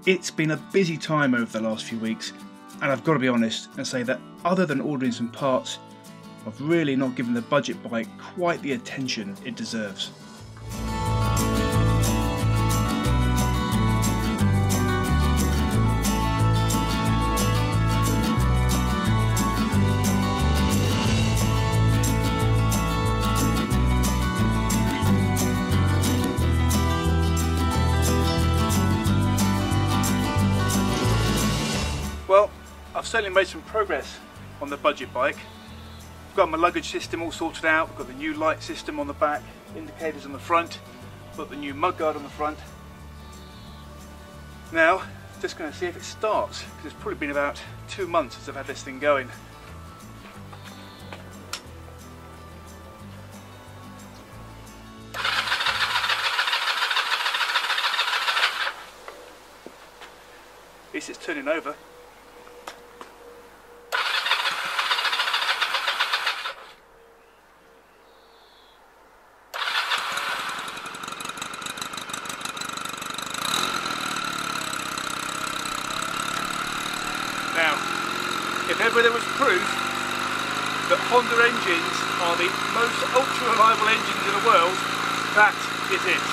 It's been a busy time over the last few weeks, and I've got to be honest and say that other than ordering some parts, I've really not given the budget bike quite the attention it deserves. Well, I've certainly made some progress on the budget bike. I've got my luggage system all sorted out, I've got the new light system on the back, indicators on the front, I've got the new mudguard on the front. Now, just going to see if it starts, because it's probably been about 2 months since I've had this thing going. At least it's turning over. Now, if ever there was proof that Honda engines are the most ultra-reliable engines in the world, that is it.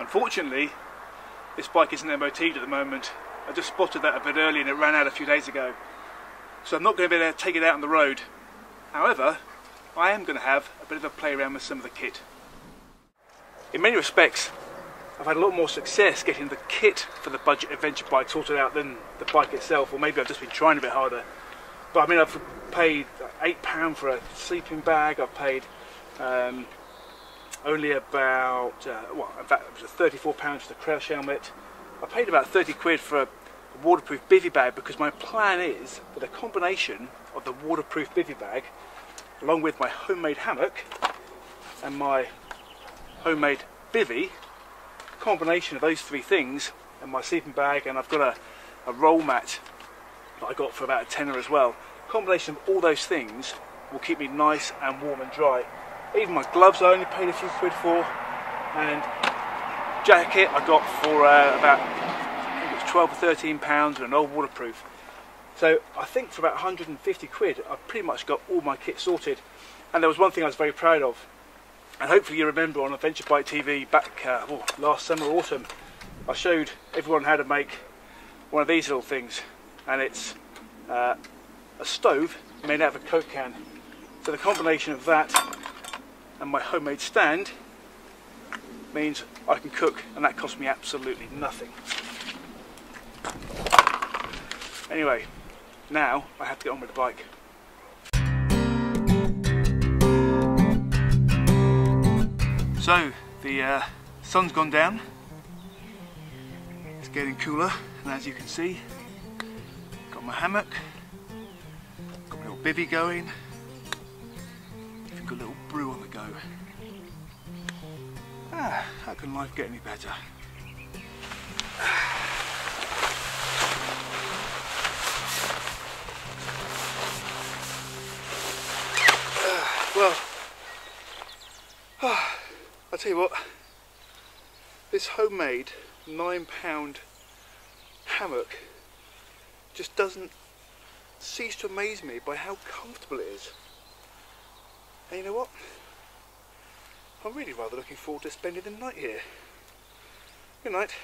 Unfortunately, this bike isn't MOT'd at the moment. I just spotted that a bit early and it ran out a few days ago. So I'm not going to be able to take it out on the road. However, I am going to have a bit of a play around with some of the kit. In many respects, I've had a lot more success getting the kit for the budget adventure bike sorted out than the bike itself, or maybe I've just been trying a bit harder. But I mean, I've paid £8 for a sleeping bag, I've paid only about, well, in fact it was £34 for the crash helmet. I paid about 30 quid for a waterproof bivvy bag, because my plan is that a combination of the waterproof bivvy bag along with my homemade hammock and my homemade bivvy, combination of those three things, and my sleeping bag, and I've got a roll mat that I got for about a tenner as well. Combination of all those things will keep me nice and warm and dry. Even my gloves I only paid a few quid for, and jacket I got for about, I think it was 12 or 13 pounds, and an old waterproof. So I think for about 150 quid I've pretty much got all my kit sorted. And there was one thing I was very proud of, and hopefully you remember on Adventure Bike TV back last summer or autumn, I showed everyone how to make one of these little things, and it's a stove made out of a Coke can. So the combination of that and my homemade stand means I can cook, and that cost me absolutely nothing. Anyway, now I have to get on with the bike. So the sun's gone down, it's getting cooler, and as you can see, got my hammock, got my little bivvy going, even got a little brew on the go. How can life get any better? Well, I'll tell you what, this homemade £9 hammock just doesn't cease to amaze me by how comfortable it is. And you know what? I'm really rather looking forward to spending the night here. Good night.